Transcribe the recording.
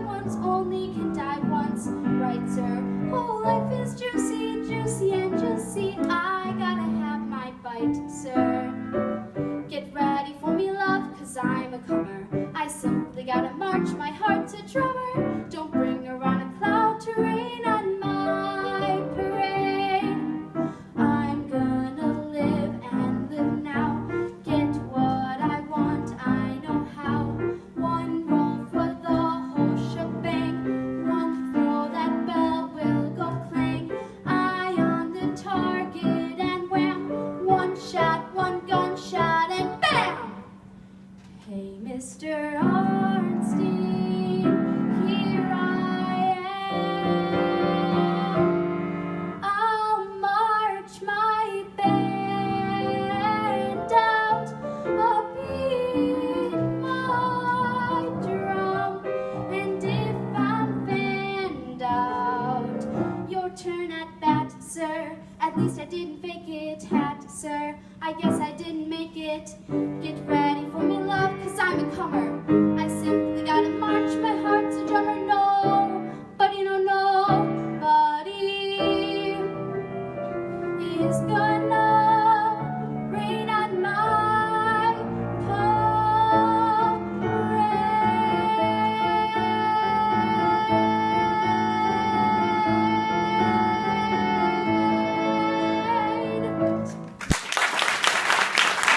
once, only can die once, right, sir? Oh, life is juicy, juicy and juicy. I gotta have my bite, sir. Get ready for me, love, 'cause I'm a comer. I simply gotta march my heart to drummer. Don't bring around a cloud to rain on my parade. I'm gonna live and live now. Get what I want, I know how. One roll for the whole shebang. One throw, that bell will go clang. Eye on the target and wham. One shot, one gunshot and bam! Hey, Mr. Arnstein, here I am. I'll march my band out, I'll beat my drum, and if I'm fanned out, your turn at bat, sir. At least I didn't fake it, hat, sir. I guess I didn't make it. Get ready for me, love, 'cause I'm a comer. I simply gotta march my heart to drummer. Nobody, no, nobody is gonna